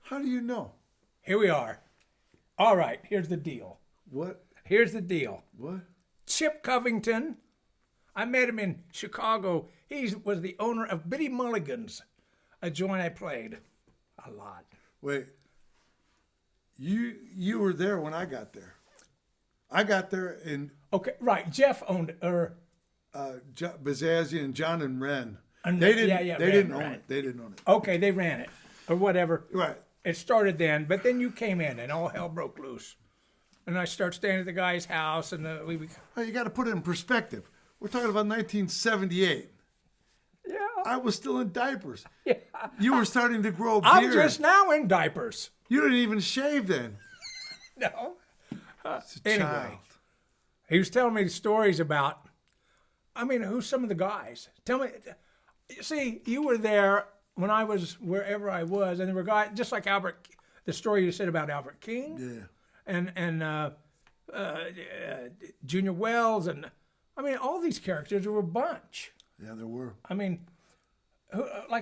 How do you know? Here we are. All right, here's the deal. What? Here's the deal. What? Chip Covington, I met him in Chicago. He was the owner of Biddy Mulligans, a joint I played a lot. Wait. You were there when I got there. I got there in Okay, right. Jeff owned it, or Bazazzi and John and Wren. And They didn't. yeah, they Wren, didn't own Wren. it. They didn't own it. okay, they ran it or whatever. Right. It started then, but then you came in and all hell broke loose. And I started staying at the guy's house, and Well, you got to put it in perspective. We're talking about 1978. yeah. I was still in diapers. Yeah. You were starting to grow a I'm beard. just now in diapers. You didn't even shave then. No. It's a Anyway. child. He was telling me stories about, who's some of the guys? Tell me, see, you were there when I was wherever I was, and there were guys, just like Albert, the story you said about Albert King. Yeah. And Junior Wells, and all these characters were a bunch. Yeah, there were.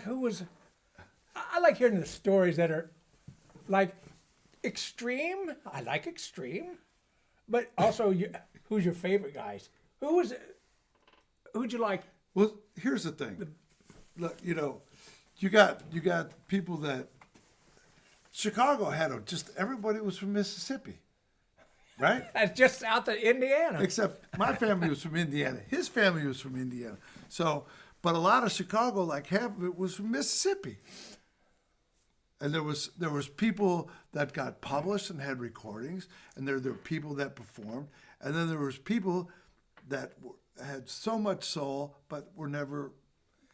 Who was? I like hearing the stories that are like extreme. I like extreme, but also who's your favorite guys? Who'd you like? Well, here's the thing. Look, you got people that Chicago had just everybody was from Mississippi, right? That's just south of Indiana. Except my family was from Indiana. His family was from Indiana. So, but a lot of Chicago, like half of it, was from Mississippi. And there was people that got published and had recordings, and there were people that performed, and then there was people that had so much soul, but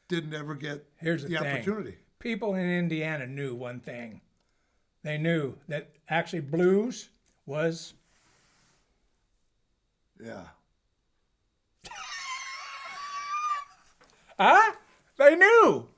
didn't ever get Here's the thing. opportunity. People in Indiana knew one thing. They knew that actually blues was Yeah. They knew.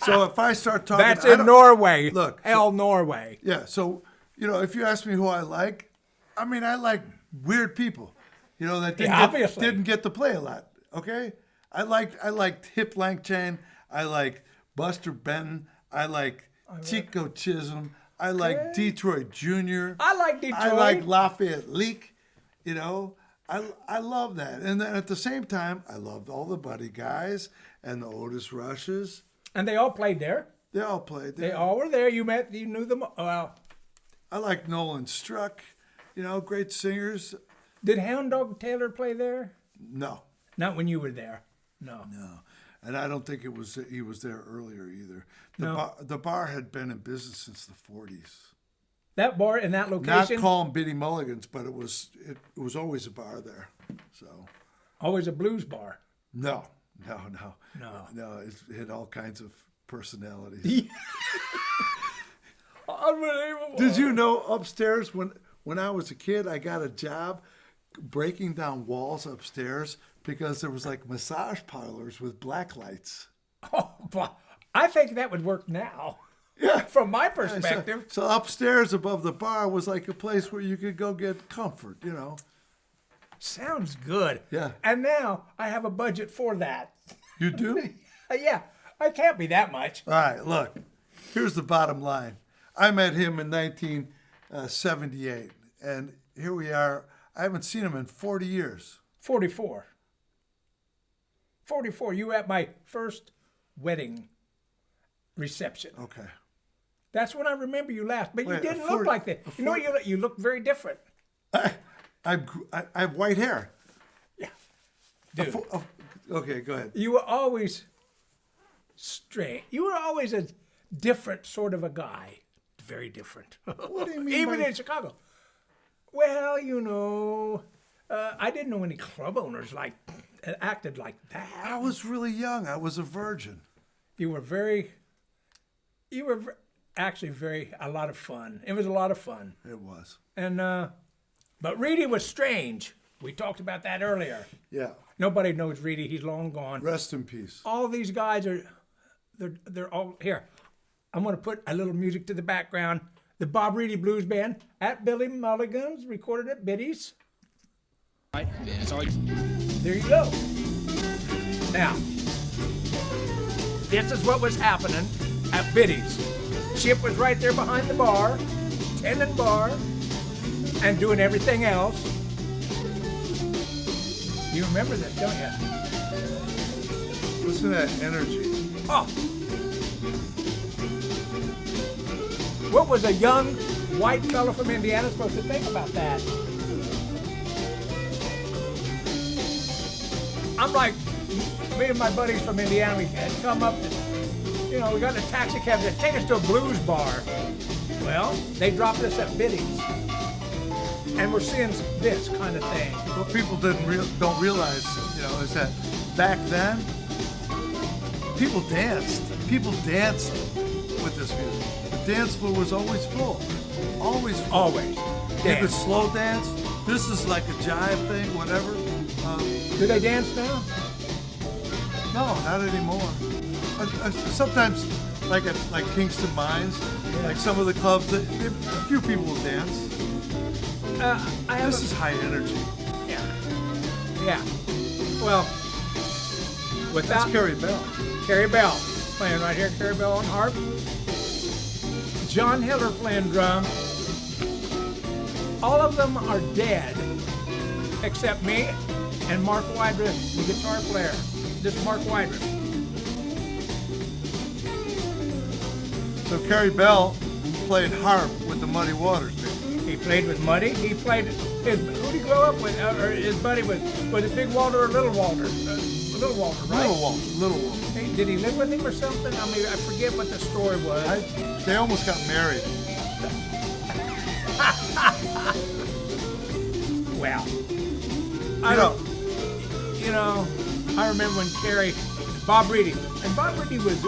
So if I start talking, That's I in don't- Norway. Look, Hell, Norway. Yeah, so if you ask me who I like, I like weird people, that obviously. didn't get to play a lot. Okay, I liked Hip Langchain, I like Buster Benton, I like Chico Chisholm, I like Detroit Jr. I like Detroit. I like Lafayette Leak, I love that, and then at the same time, I loved all the Buddy guys and the Otis Rushes. And they all played there. They all played there. They all were there. You knew them. Well, I like Nolan Struck, great singers. did Hound Dog Taylor play there? No, Not when you were there. No. and I don't think he was there earlier either. No. The bar had been in business since the 40s. That bar in that Not location, called Biddy Mulligans, but it was always a bar there. So always a blues bar. no. It had all kinds of personalities. Unbelievable. Did you know upstairs when I was a kid, I got a job breaking down walls upstairs because there was like massage parlors with black lights. Oh, but I think that would work now. Yeah. From my perspective. So upstairs above the bar was like a place where you could go get comfort, Sounds good. Yeah. And now I have a budget for that. You do? Yeah, I can't be that much. All right, look. Here's the bottom line. I met him in 1978, and here we are. I haven't seen him in 40 years. 44. 44. You were at my first wedding reception. Okay. That's when I remember you last. But you Wait, didn't a look 40 like that. You look very different. I have white hair. Yeah. Dude, Okay, go ahead. you were always straight. You were always a different sort of a guy. Very different. What do you mean Even by- in Chicago. Well, I didn't know any club owners acted like that. I was really young. I was a virgin. You were actually a lot of fun. It was a lot of fun. It was. And but Reedy was strange. We talked about that earlier. Yeah. Nobody knows Reedy. He's long gone. Rest in peace. All these guys they're all here. I'm going to put a little music to the background. The Bob Reedy Blues Band at Biddy Mulligans, recorded at Biddy's. Right. So There you go. Now, this is what was happening at Biddy's. Chip was right there behind the bar, tending bar, and doing everything else. You remember this, don't you? Listen to that energy. Oh. What was a young white fellow from Indiana supposed to think about that? I'm like, me and my buddies from Indiana, we had come up, we got in a taxi cab that take us to a blues bar. Well, they dropped us at Biddy's. And we're seeing this kind of thing. What people don't realize, is that back then, people danced. People danced with this music. The dance floor was always full. Always full. Always. You could slow dance. This is like a jive thing, whatever. Do they dance now? No, not anymore. Sometimes, like at Kingston Mines, like some of the clubs, a few people will dance. This is high energy. Yeah. Well, without That's Carrie Bell. Carrie Bell playing right here. Carrie Bell on harp. John Hiller playing drum. All of them are dead, except me and Mark Wydra, the guitar player. This is Mark Wydra. So Carrie Bell played harp with the Muddy Waters band. He played with Muddy. He played. Who did he grow up with? Or his buddy was it Big Walter or Little Walter? Little Walter, right? Little Walter. Hey, did he live with him or something? I mean, I forget what the story was. They almost got married. Well, I remember when Bob Reedy, and Bob Reedy was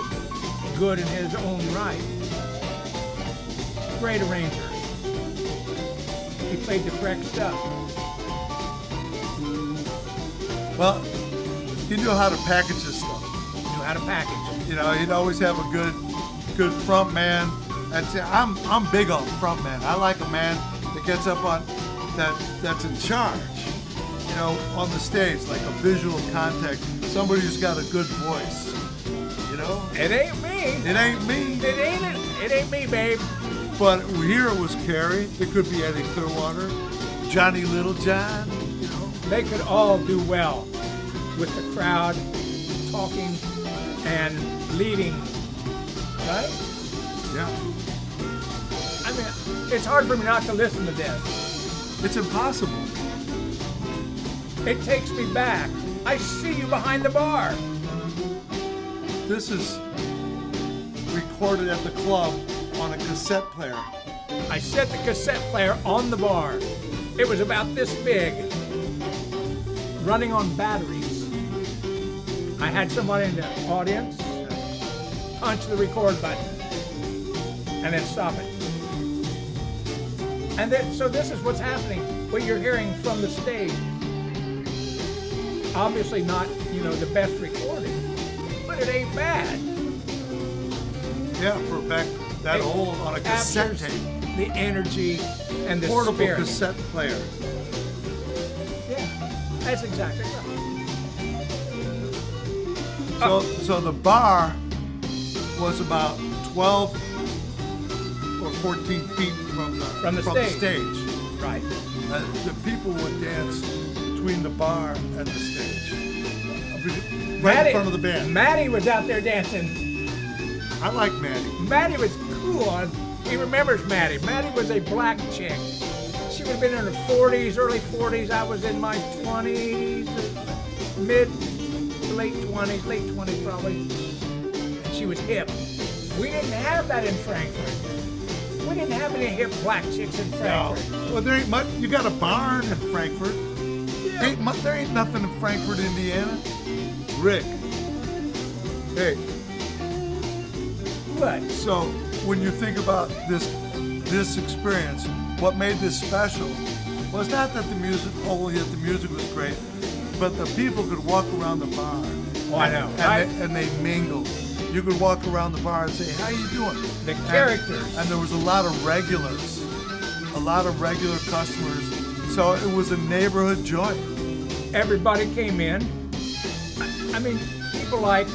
good in his own right. Great arranger. He played the correct stuff. Well, he knew how to package his stuff. Knew how to package. He'd always have a good front man. I'm big on front man. I like a man that gets up on that's in charge. On the stage, like a visual contact, somebody who's got a good voice. It ain't me. It ain't me. It ain't me, babe. But here it was Carrie. It could be Eddie Clearwater, Johnny Littlejohn. They could all do well with the crowd, talking and leading, right? Yeah. I mean, it's hard for me not to listen to this. It's impossible. It takes me back. I see you behind the bar. This is recorded at the club on a cassette player. I set the cassette player on the bar. It was about this big, running on batteries. I had somebody in the audience punch the record button and then stop it. And then, so this is what's happening, what you're hearing from the stage. Obviously not, the best recording, but it ain't bad. Yeah, for back that old on a cassette tape. The energy and the Portable spirit. cassette player. Yeah, that's exactly right. So the bar was about 12 or 14 feet from the stage. Right. The people would dance between the bar and the stage. Right in front of the band. Maddie was out there dancing. I like Maddie. Maddie was cool. He remembers Maddie. Maddie was a black chick. She would have been in her 40s, early 40s. I was in my 20s, mid to late 20s probably. And she was hip. We didn't have that in Frankfurt. We didn't have any hip black chicks in Frankfurt. No. Well, there ain't much. You got a barn in Frankfurt. Yeah. There ain't nothing in Frankfurt, Indiana. Rick. Hey. What? So when you think about this experience, what made this special was not that the music was great, but the people could walk around the bar. Oh, I know. And they mingled. You could walk around the bar and say, "How you doing?" The characters. And there was a lot of regular customers. So it was a neighborhood joint. Everybody came in. I mean, people like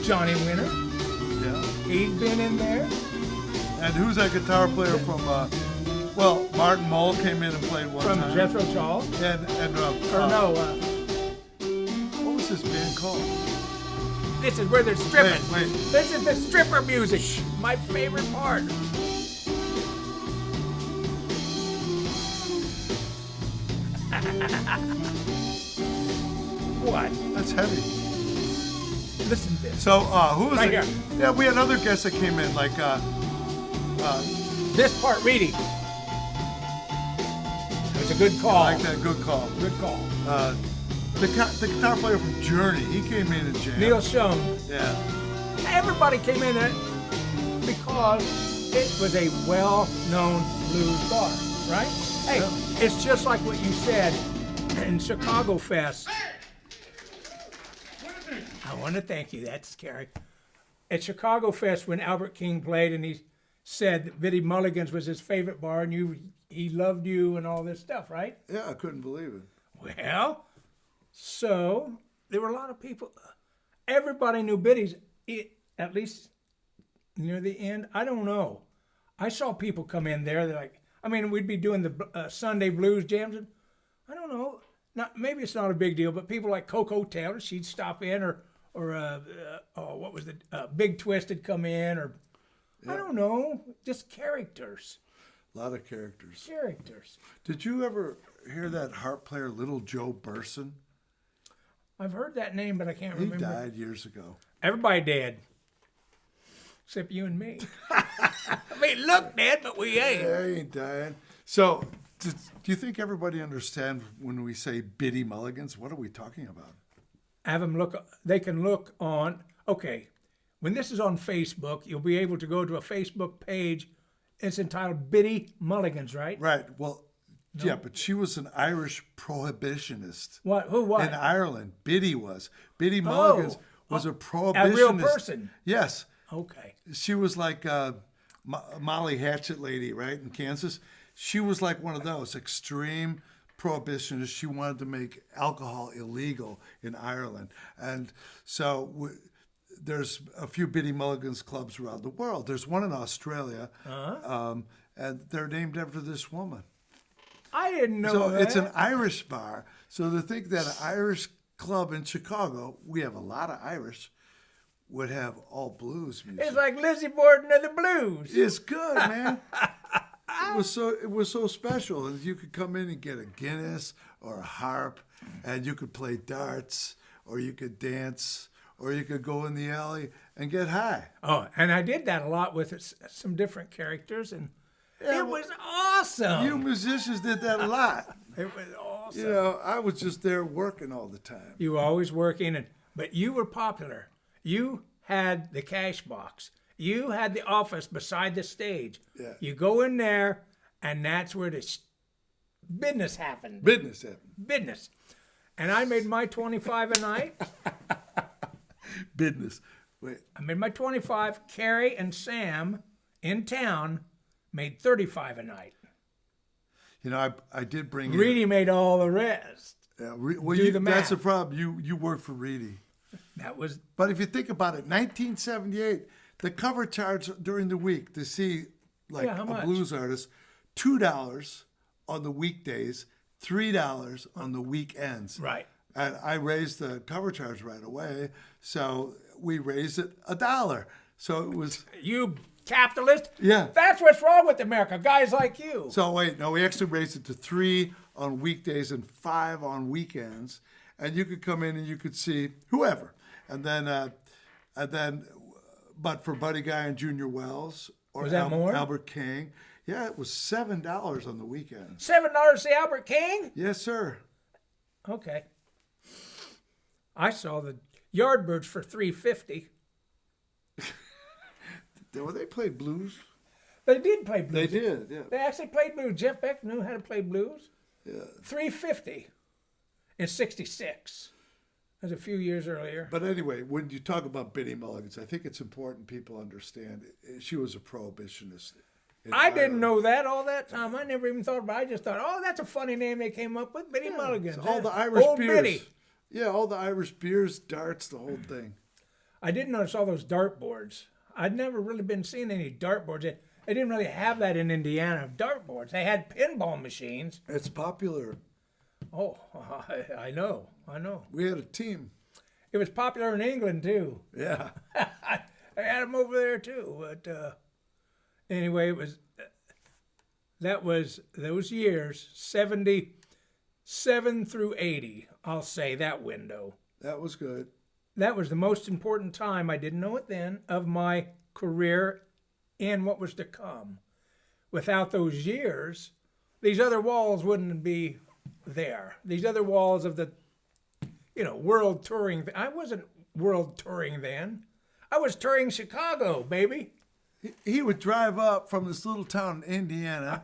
Johnny Winter. Yeah. He's been in there. And who's that guitar player from? Well, Martin Mull came in and played one From time. Jethro Tull. What was this band called? This is where they're stripping. Wait. This is the stripper music. My favorite part. What? That's heavy. Listen to this. So who was Right it? here. Yeah, we had other guests that came in, like This part, reading. It was a good call. I like that. Good call. Good call. The guitar player from Journey, he came in and jammed. Neil Schoen. Yeah. Everybody came in there because it was a well-known blues bar, right? Hey, it's just like what you said in Chicago Fest. I want to thank you. That's scary. At Chicago Fest, when Albert King played, and he said that Biddy Mulligans was his favorite bar, and he loved you and all this stuff, right? Yeah, I couldn't believe it. Well, so there were a lot of people. Everybody knew Biddy's, at least near the end. I don't know. I saw people come in there. They're like, we'd be doing the Sunday blues jams. And I don't know. Maybe it's not a big deal, but people like Coco Taylor, she'd stop in, or what was it? Big Twist had come in, or I don't know, just characters. A lot of characters. Characters. Did you ever hear that harp player, Little Joe Burson? I've heard that name, but I can't He remember. died years ago. Everybody dead. Except you and me. Look dead, but we ain't. Yeah, he ain't dying. So, do you think everybody understands when we say Biddy Mulligans? What are we talking about? Have them look. They can look on. Okay, when this is on Facebook, you'll be able to go to a Facebook page. It's entitled Biddy Mulligans, right? Right. Well, yeah, but she was an Irish prohibitionist. What? Who was? In Ireland, Biddy was. Biddy Mulligans was a prohibitionist. A real person? Yes. Okay. She was like Molly Hatchet lady, right, in Kansas. She was like one of those extreme prohibitionists. She wanted to make alcohol illegal in Ireland. And so there's a few Biddy Mulligans clubs around the world. There's one in Australia, and they're named after this woman. I didn't know So that. it's an Irish bar. So to think that an Irish club in Chicago, we have a lot of Irish, would have all blues music. It's like Lizzie Borden of the blues. It's good, man. It was so special, and you could come in and get a Guinness or a harp, and you could play darts, or you could dance, or you could go in the alley and get high. Oh, and I did that a lot with some different characters, and it was awesome. You musicians did that a lot. It was awesome. You know, I was just there working all the time. You were always working, but you were popular. You had the cash box. You had the office beside the stage. Yeah. You go in there, and that's where the business happened. Business happened. Business. And I made my 25 a night. Business. Wait. I made my 25. Carrie and Sam in town made 35 a night. You know, I did bring in. Reedy made all the rest. Yeah, well, Do the that's the math. problem. You work for Reedy. That was But if you think about it, 1978, the cover charge during the week to see like Yeah, how a much? blues artist, $2 on the weekdays, $3 on the weekends. right. And I raised the cover charge right away, so we raised it $1. So it was. You capitalist. Yeah. That's what's wrong with America. Guys like you. So wait, no, we actually raised it to $3 on weekdays and $5 on weekends, and you could come in and you could see whoever, and then, but for Buddy Guy and Junior Wells or Was that more? Albert King, yeah, it was $7 on the weekends. $7 to see Albert King? Yes, sir. Okay. I saw the Yardbirds for $3.50. Well, they played blues. They did play They blues. did, yeah. They actually played blues. Jeff Beck knew how to play blues. Yeah. $3.50 in '66. That was a few years earlier. But anyway, when you talk about Biddy Mulligans, I think it's important people understand she was a prohibitionist. in I didn't Ireland. know that all that time. I never even thought about it. I just thought, oh, that's a funny name they came up with. Biddy Mulligans. All Yeah. the Irish Old beers. Biddy. Yeah, all the Irish beers, darts, the whole thing. I did notice all those dart boards. I'd never really been seeing any dartboards. They didn't really have that in Indiana, dartboards. They had pinball machines. It's popular. Oh, I know. We had a team. It was popular in England, too. Yeah. I had them over there, too. But anyway, that was those years, 77 through 80, I'll say, that window. That was good. That was the most important time, I didn't know it then, of my career and what was to come. Without those years, these other walls wouldn't be there. These other walls of the, world touring. I wasn't world touring then. I was touring Chicago, baby. He would drive up from this little town in Indiana,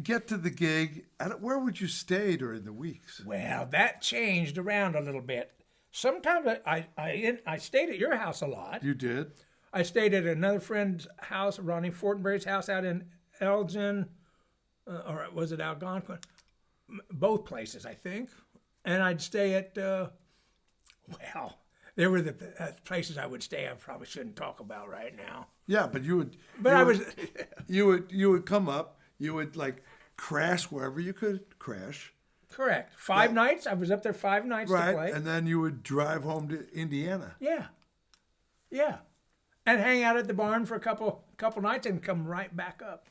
get to the gig. Where would you stay during the weeks? Well, that changed around a little bit. Sometimes I stayed at your house a lot. You did? I stayed at another friend's house, Ronnie Fortenberry's house out in Elgin, or was it Algonquin? Both places, I think. And I'd stay at, there were the places I would stay I probably shouldn't talk about right now. Yeah, but you would. But you would come up. You would crash wherever you could crash. Correct. 5 nights. I was up there 5 nights to play. Right, and then you would drive home to Indiana. Yeah. And hang out at the barn for a couple nights and come right back up.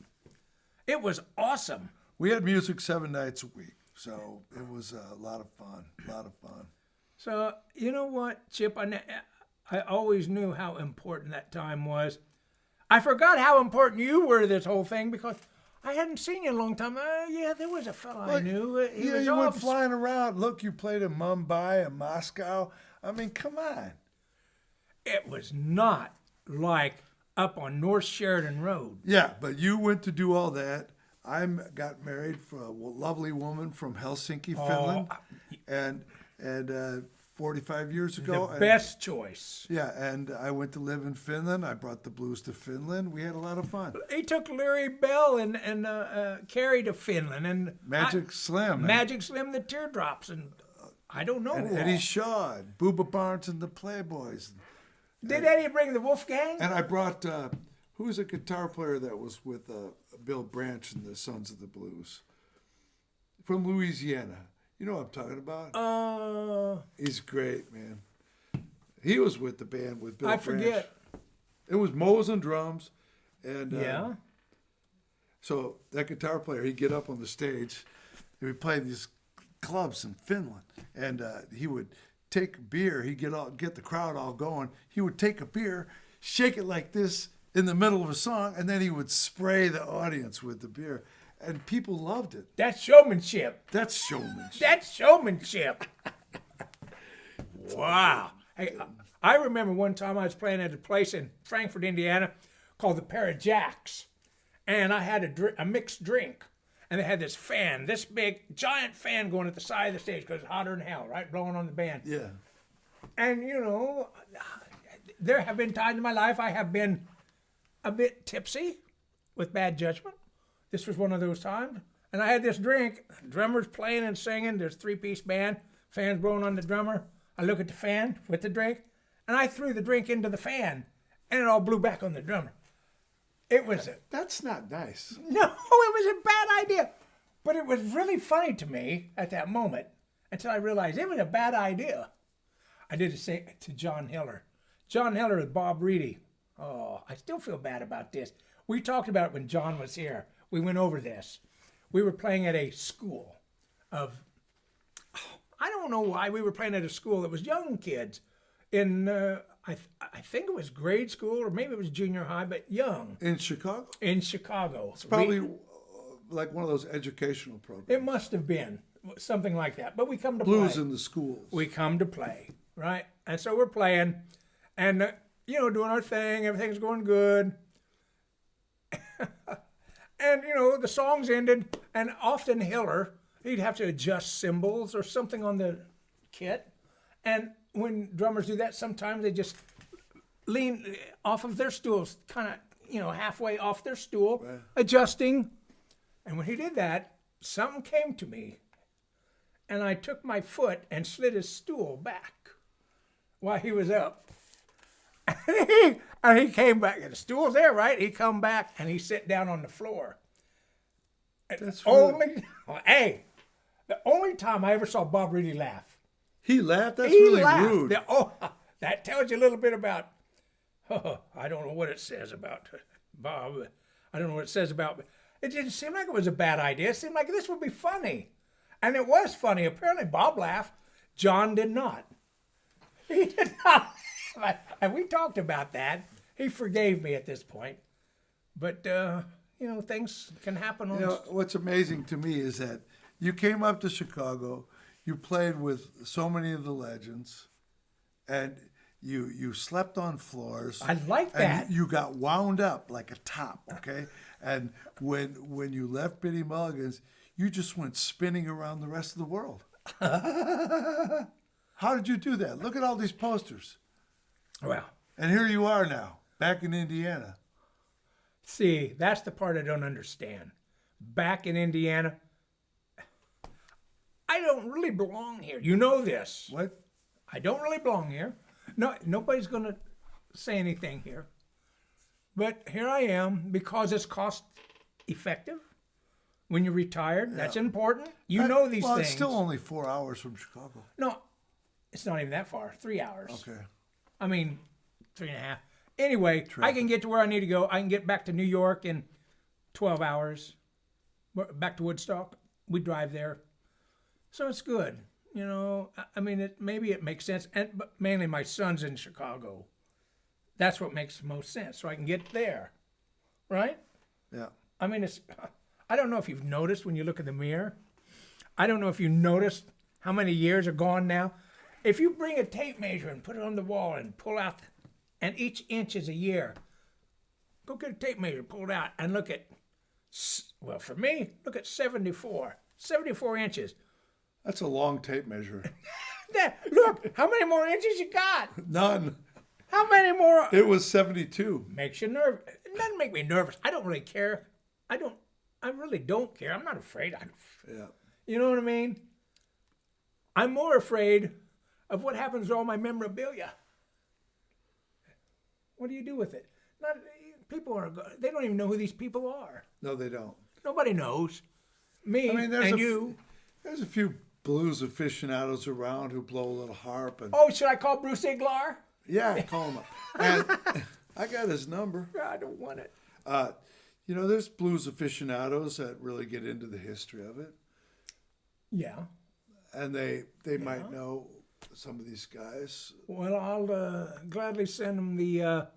It was awesome. We had music 7 nights a week, so it was a lot of fun. So, you know what, Chip? I always knew how important that time was. I forgot how important you were to this whole thing because I hadn't seen you in a long time. There was a fellow I knew. You went flying around. Look, you played in Mumbai and Moscow. I mean, come on. It was not like up on North Sheridan Road. Yeah, but you went to do all that. I got married for a lovely woman from Helsinki, Finland, and 45 years ago. The best choice. Yeah, and I went to live in Finland. I brought the blues to Finland. We had a lot of fun. He took Larry Bell and Carrie to Finland and Magic Slim, the Teardrops, and I don't know. And Eddie Shaw, and Booba Barnes and the Playboys. Did Eddie bring the Wolfgang? And I brought who's a guitar player that was with Bill Branch and the Sons of the Blues from Louisiana. You know what I'm talking about? He's great, man. He was with the band with Bill Branch. I forget. It was Moe's and drums. And yeah. So that guitar player, he'd get up on the stage. He would play these clubs in Finland. And he would take beer. He'd get the crowd all going. He would take a beer, shake it like this in the middle of a song, and then he would spray the audience with the beer. And people loved it. That's showmanship. That's showmanship. That's showmanship. Wow. Hey, I remember one time I was playing at a place in Frankfort, Indiana, called the Pair of Jacks. And I had a mixed drink. And they had this fan, this big, giant fan going at the side of the stage because it's hotter than hell, right? Blowing on the band. Yeah. And, there have been times in my life I have been a bit tipsy with bad judgment. This was one of those times. And I had this drink, drummers playing and singing, there's 3-piece band, fans blowing on the drummer. I look at the fan with the drink, and I threw the drink into the fan, and it all blew back on the drummer. That's not nice. No, it was a bad idea. But it was really funny to me at that moment until I realized it was a bad idea. I did it say to John Hiller. John Hiller with Bob Reedy. Oh, I still feel bad about this. We talked about it when John was here. We went over this. We were playing at a school of, I don't know why we were playing at a school that was young kids in, I think it was grade school or maybe it was junior high, but young. In Chicago? In Chicago. It's probably like one of those educational programs. It must have been something like that. But we come to Blues play. in the schools. We come to play, right? And so we're playing and, doing our thing. Everything's going good. And, the songs ended, and often Hiller, he'd have to adjust cymbals or something on the kit. And when drummers do that, sometimes they just lean off of their stools, kind of, halfway off their stool, right, adjusting. And when he did that, something came to me. And I took my foot and slid his stool back while he was up. And he came back, and the stool's there, right? He come back, and he sit down on the floor. That's really, Hey, the only time I ever saw Bob really laugh. he laughed. That's He really laughed. rude. That tells you a little bit about, I don't know what it says about Bob. I don't know what it says about, it didn't seem like it was a bad idea. It seemed like this would be funny. And it was funny. Apparently Bob laughed. John did not. He did not. And we talked about that. He forgave me at this point. But, things can happen. You know, what's amazing to me is that you came up to Chicago, you played with so many of the legends, and you slept on floors. I like that. And you got wound up like a top, okay? And when you left Biddy Mulligans, you just went spinning around the rest of the world. How did you do that? Look at all these posters. Well, And here you are now, back in Indiana. see, that's the part I don't understand. Back in Indiana, I don't really belong here. You know this. What? I don't really belong here. No, nobody's going to say anything here. But here I am because it's cost effective. When you're retired, that's important. You know these well, things. it's still only 4 hours from Chicago. No, it's not even that far. 3 hours. Okay. I mean, 3.5. Anyway, I can get to where I need to go. I can get back to New York in 12 hours. Back to Woodstock. We drive there. So it's good. You know, I mean, maybe it makes sense. But mainly my son's in Chicago. That's what makes the most sense. So I can get there. Right? Yeah. I mean, I don't know if you've noticed when you look in the mirror. I don't know if you noticed how many years are gone now. If you bring a tape measure and put it on the wall and pull out, and each inch is a year, go get a tape measure, pull it out, and look at, well, for me, look at 74. 74 inches. That's a long tape measure. Look, how many more inches you got? None. How many more? It was 72. Makes you nervous. It doesn't make me nervous. I don't really care. I really don't care. I'm not afraid. Yeah. You know what I mean? I'm more afraid of what happens to all my memorabilia. What do you do with it? They don't even know who these people are. No, they don't. Nobody knows. Me I mean, and you. There's a few blues aficionados around who blow a little harp. And Oh, should I call Bruce Iglar? yeah, call him up. And I got his number. I don't want it. There's blues aficionados that really get into the history of it. Yeah. And they might know some of these guys. Well, I'll gladly send them the.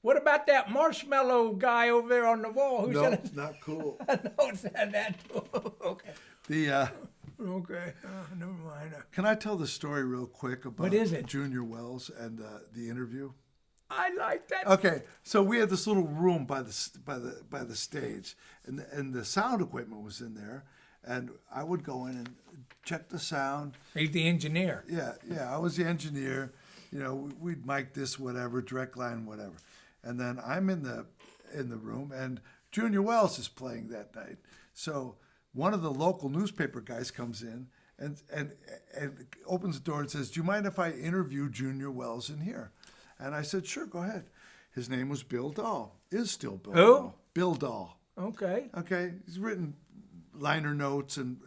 What about that marshmallow guy over there on the wall? No, not cool. No, send that too. Okay. The Okay. Never mind. Can I tell the story real quick about What is it? Junior Wells and the interview? I like that. Okay, so we had this little room by the stage, and the sound equipment was in there, and I would go in and check the sound. He's the engineer. Yeah, I was the engineer. You know, we'd mic this, whatever, direct line, whatever, and then I'm in the room, and Junior Wells is playing that night. So one of the local newspaper guys comes in and opens the door and says, "Do you mind if I interview Junior Wells in here?" And I said, "Sure, go ahead." His name was Bill Dahl. Is still Bill Who? Dahl. Bill Dahl. Okay. Okay, he's written liner notes and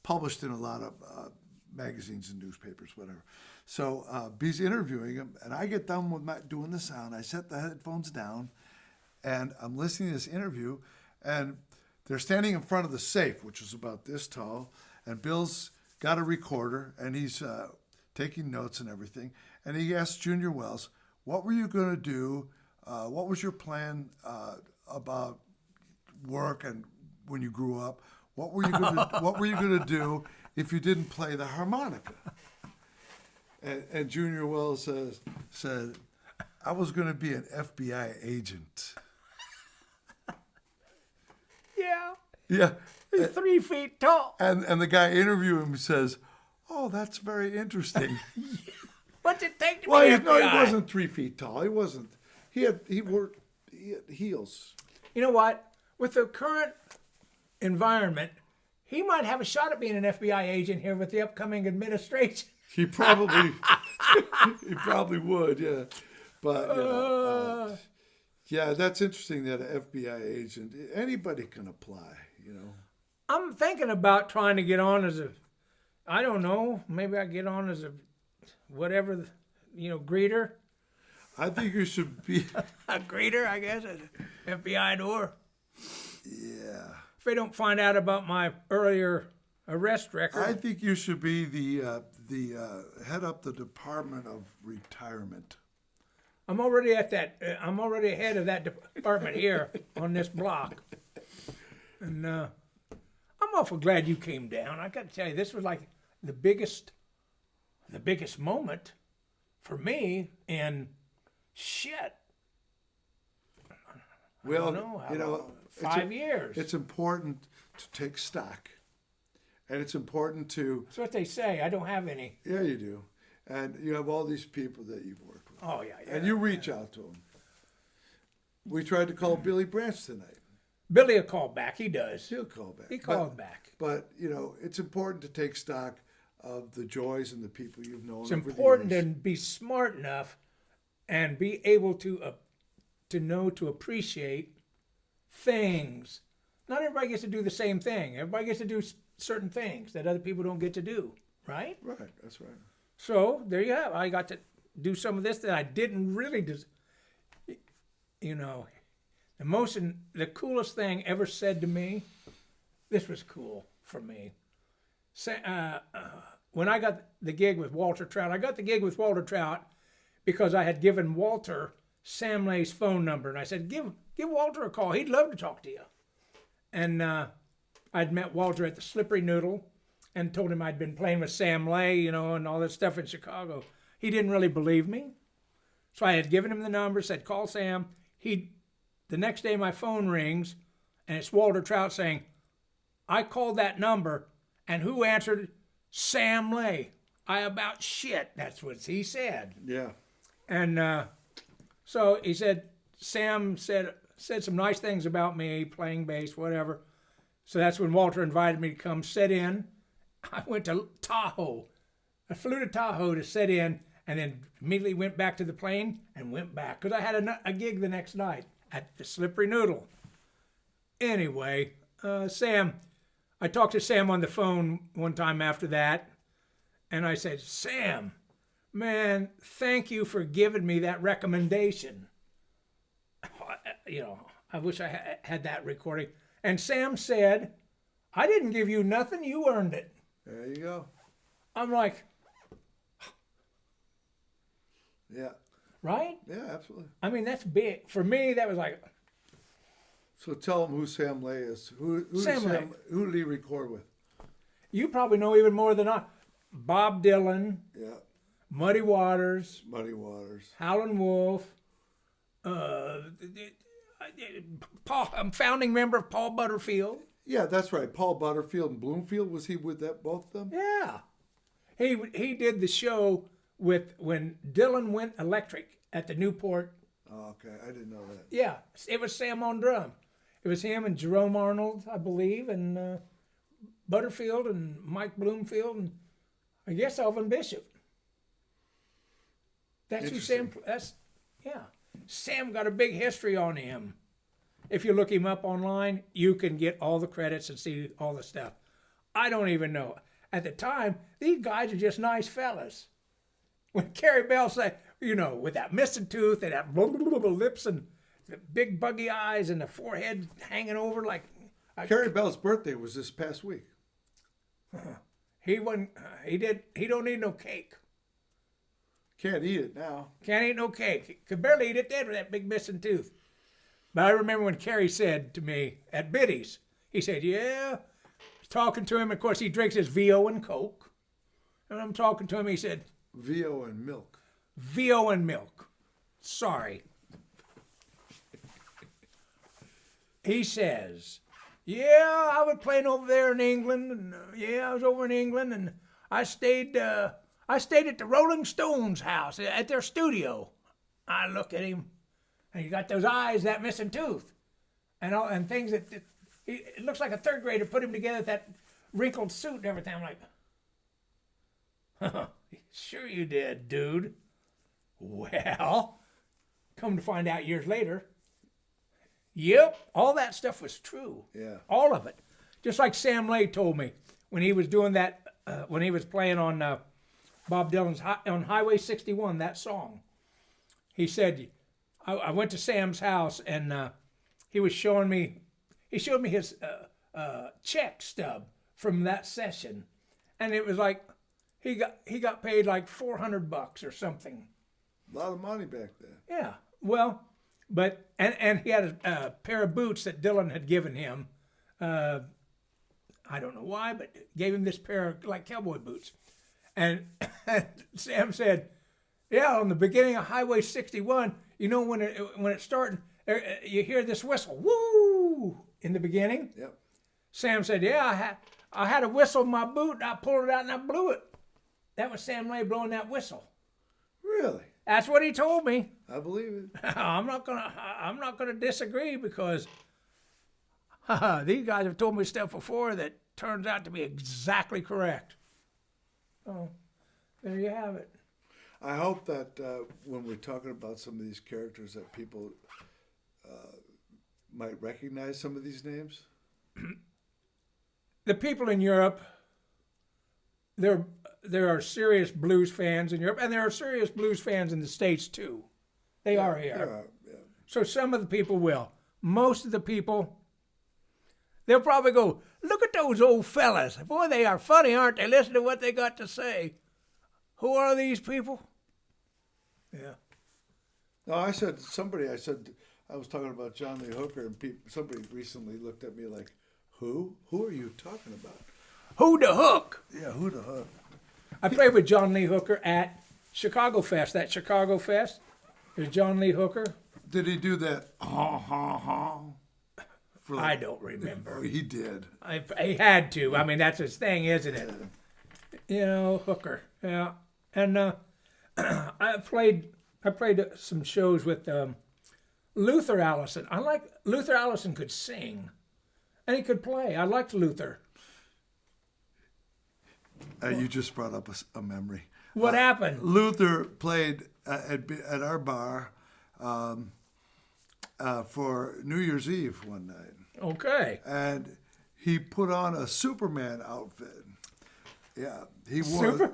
published in a lot of magazines and newspapers, whatever. So he's interviewing him, and I get done with doing the sound. I set the headphones down, and I'm listening to this interview, and they're standing in front of the safe, which is about this tall, and Bill's got a recorder, and he's taking notes and everything. And he asked Junior Wells, "What were you going to do? What was your plan about work and when you grew up? What were you going to do if you didn't play the harmonica?" And Junior Wells said, "I was going to be an FBI agent." Yeah. Yeah. He's 3 feet tall. And the guy interviewing him says, "Oh, that's very interesting." What's it take to Well, be he FBI? wasn't 3 feet tall. He wasn't. He had heels. You know what? With the current environment, he might have a shot at being an FBI agent here with the upcoming administration. He probably, he probably would, yeah. But yeah, that's interesting that an FBI agent, anybody can apply, you know. I'm thinking about trying to get on as a, I don't know, maybe I get on as a, whatever, greeter. I think you should be. A greeter, I guess, at the FBI door. Yeah. If they don't find out about my earlier arrest record. I think you should be the head up the Department of Retirement. I'm already at that. I'm already ahead of that department here on this block, and I'm awful glad you came down. I got to tell you, this was like the biggest moment for me in shit. Well, I don't know, 5 years. It's important to take stock, and it's important to. That's what they say. I don't have any. Yeah, you do, and you have all these people that you've worked with. Oh yeah, yeah. And you reach out to them. We tried to call Billy Branch tonight. Billy will call back. He does. He'll call back. He called back. But it's important to take stock of the joys and the people you've known. It's over important the to years. be smart enough and be able to know to appreciate things. Not everybody gets to do the same thing. Everybody gets to do certain things that other people don't get to do, right? Right, that's right. So there you have. I got to do some of this that I didn't really do. The coolest thing ever said to me. This was cool for me. When I got the gig with Walter Trout, I got the gig with Walter Trout because I had given Walter Sam Lay's phone number, and I said, "Give Walter a call. He'd love to talk to you." And I'd met Walter at the Slippery Noodle, and told him I'd been playing with Sam Lay, and all that stuff in Chicago. He didn't really believe me, so I had given him the number, said, "Call Sam." The next day my phone rings, and it's Walter Trout saying, "I called that number, and who answered? Sam Lay. I about shit." That's what he said. Yeah. And so he said, Sam said some nice things about me, playing bass, whatever. So that's when Walter invited me to come sit in. I went to Tahoe. I flew to Tahoe to sit in, and then immediately went back to the plane and went back because I had a gig the next night at the Slippery Noodle. Anyway, Sam, I talked to Sam on the phone one time after that, and I said, "Sam, man, thank you for giving me that recommendation." I wish I had that recording. And Sam said, "I didn't give you nothing, you earned it." There you go. I'm like, Yeah. right? Yeah, absolutely. I mean, that's big. For me, that was like, So tell them who Sam Lay is. Who Sam Lay. Who did he record with? you probably know even more than I. Bob Dylan, Yeah. Muddy Waters, Muddy Waters. Howlin' Wolf, I'm founding member of Paul Butterfield. Yeah, that's right. Paul Butterfield and Bloomfield. Was he with both of them? Yeah. He did the show when Dylan went electric at the Newport. Oh, okay. I didn't know that. Yeah, it was Sam on drum. It was him and Jerome Arnold, I believe, and Butterfield and Mike Bloomfield and I guess Elvin Bishop. That's who Sam. Sam got a big history on him. If you look him up online, you can get all the credits and see all the stuff. I don't even know. At the time, these guys are just nice fellas. When Carrie Bell said, with that missing tooth and that lips and the big buggy eyes and the forehead hanging over like... Carrie Bell's birthday was this past week. He don't need no cake. Can't eat it now. Can't eat no cake. Could barely eat it dead with that big missing tooth. But I remember when Carrie said to me at Biddy's, he said, "Yeah." Talking to him, of course, he drinks his VO and Coke. And I'm talking to him, he said, VO and milk. VO and milk. Sorry. He says, "Yeah, I was playing over there in England, and I was over in England, and I stayed at the Rolling Stones house at their studio." I look at him, and he got those eyes, that missing tooth, and things that it looks like a third grader put him together, that wrinkled suit and everything. I'm like, Sure you did, dude. Well, come to find out years later, yep, all that stuff was true. Yeah. All of it. Just like Sam Lay told me when he was doing that, when he was playing on Bob Dylan's on Highway 61, that song. He said, I went to Sam's house and he showed me his check stub from that session, and it was like he got paid like $400 or something. A lot of money back then. Yeah, well, but and he had a pair of boots that Dylan had given him. I don't know why, but gave him this pair of like cowboy boots. And Sam said, "Yeah, on the beginning of Highway 61, you know when it's starting, you hear this whistle, woo, in the beginning." Yep. Sam said, "Yeah, I had a whistle in my boot, and I pulled it out and I blew it." That was Sam Lay blowing that whistle. Really? That's what he told me. I believe it. I'm not gonna disagree because these guys have told me stuff before that turns out to be exactly correct. Oh, there you have it. I hope that when we're talking about some of these characters that people might recognize some of these names. The people in Europe, there are serious blues fans in Europe, and there are serious blues fans in the States too. They are here. There are, yeah. So some of the people will. Most of the people, they'll probably go, "Look at those old fellas. Boy, they are funny, aren't they? Listen to what they got to say. Who are these people?" Yeah. No, I said I was talking about John Lee Hooker, and somebody recently looked at me like, "Who? Who are you talking about?" Who the hook? Yeah, who the hook? I played with John Lee Hooker at Chicago Fest. That Chicago Fest, there's John Lee Hooker. Did he do that? Ha ha ha. I don't remember. Oh, he did. He had to. I mean, that's his thing, isn't it? You know, Hooker. Yeah. And I played some shows with Luther Allison. Luther Allison could sing, and he could play. I liked Luther. You just brought up a memory. What happened? Luther played at our bar for New Year's Eve one night. Okay. And he put on a Superman outfit. Yeah, he wore.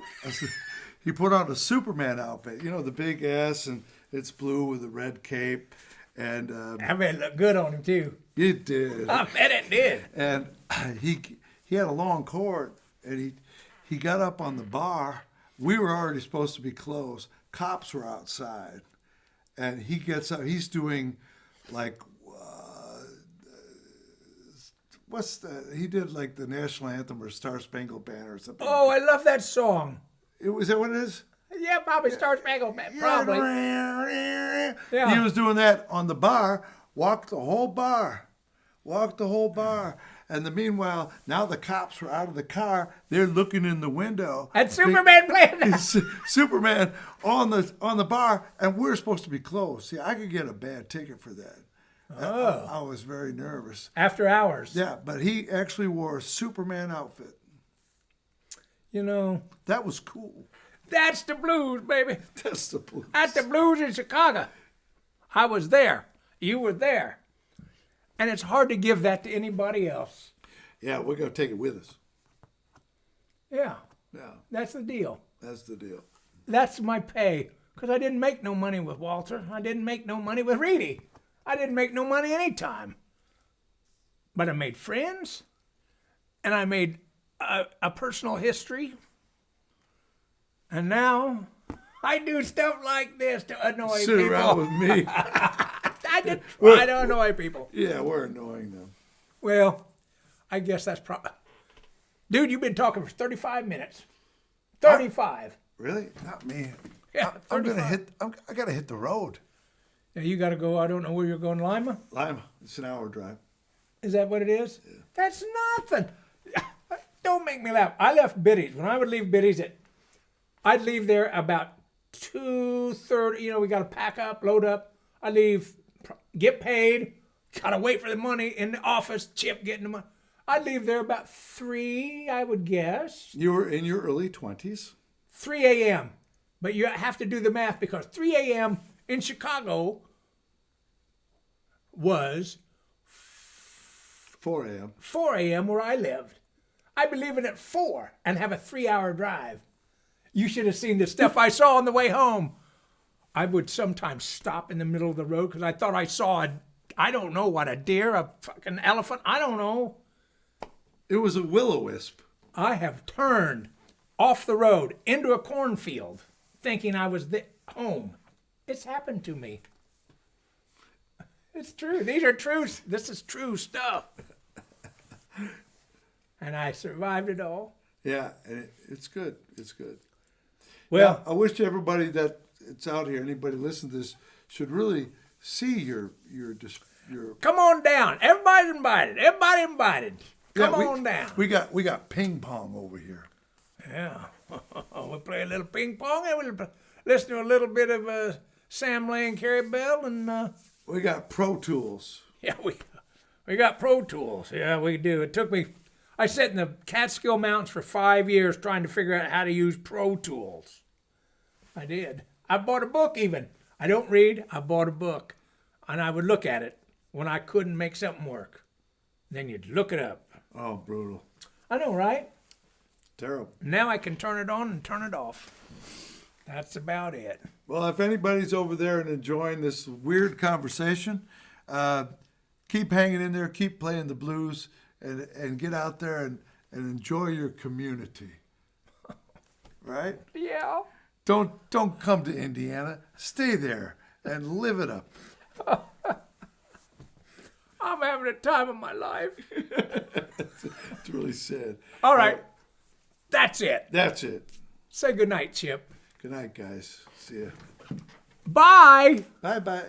He put on a Superman outfit. You know, the big S, and it's blue with a red cape. And I bet it looked good on him too. it did. I bet it did. And he had a long cord, and he got up on the bar. We were already supposed to be closed. Cops were outside, and he gets up. He's doing like he did like the national anthem or Star Spangled Banner or something. Oh, I love that song. Is that what it is? Yeah, probably Star Spangled Banner. Probably. Yeah. He was doing that on the bar. Walked the whole bar. And meanwhile, now the cops were out of the car. They're looking in the window. And Superman playing that. Superman on the bar, and we're supposed to be closed. See, I could get a bad ticket for that. Oh. I was very nervous. After hours. Yeah, but he actually wore a Superman outfit. You know. That was cool. That's the blues, baby. That's the blues. At the blues in Chicago. I was there. You were there. And it's hard to give that to anybody else. Yeah, we're going to take it with us. Yeah. Yeah, That's the deal. that's the deal. That's my pay. Because I didn't make no money with Walter. I didn't make no money with Reedy. I didn't make no money anytime. But I made friends. And I made a personal history. And now I do stuff like this to annoy Sit people. around with me. I just try to annoy people. Yeah, we're annoying them. Well, I guess that's probably... Dude, you've been talking for 35 minutes. 35. Really? Not me. Yeah, I'm 35. I gotta hit the road. Yeah, you got to go, I don't know where you're going, Lima? Lima. It's an hour drive. Is that what it is? Yeah. That's nothing. Don't make me laugh. I left Biddy's. When I would leave Biddy's, I'd leave there about 2:30. You know, we got to pack up, load up. I leave, get paid, got to wait for the money in the office, Chip getting the money. I'd leave there about 3, I would guess. You were in your early 20s? 3 a.m. But you have to do the math because 3 a.m. in Chicago was 4 a.m. 4 a.m. where I lived. I'd be leaving at 4 and have a 3-hour drive. You should have seen the stuff I saw on the way home. I would sometimes stop in the middle of the road because I thought I saw I don't know what, a deer, a fucking elephant, I don't know. It was a will-o-wisp. I have turned off the road into a cornfield thinking I was home. It's happened to me. It's true. These are true. This is true stuff. And I survived it all. Yeah, and it's good. It's good. Well, I wish everybody that it's out here, anybody listening to this, should really see your. come on down. Everybody's invited. Everybody invited. Come on down. We got ping pong over here. Yeah. We'll play a little ping pong and we'll listen to a little bit of Sam Lay and Carrie Bell and. We got Pro Tools. Yeah, we got Pro Tools. Yeah, we do. It took me. I sat in the Catskill Mountains for 5 years trying to figure out how to use Pro Tools. I did. I bought a book even. I don't read. I bought a book. And I would look at it when I couldn't make something work. Then you'd look it up. Oh, brutal. I know, right? Terrible. Now I can turn it on and turn it off. That's about it. Well, if anybody's over there and enjoying this weird conversation, keep hanging in there, keep playing the blues, and get out there and enjoy your community. Right? Yeah. Don't come to Indiana. Stay there and live it up. I'm having a time of my life. It's really sad. All right. That's it. That's it. Say goodnight, Chip. Good night, guys. See ya. Bye. Bye-bye.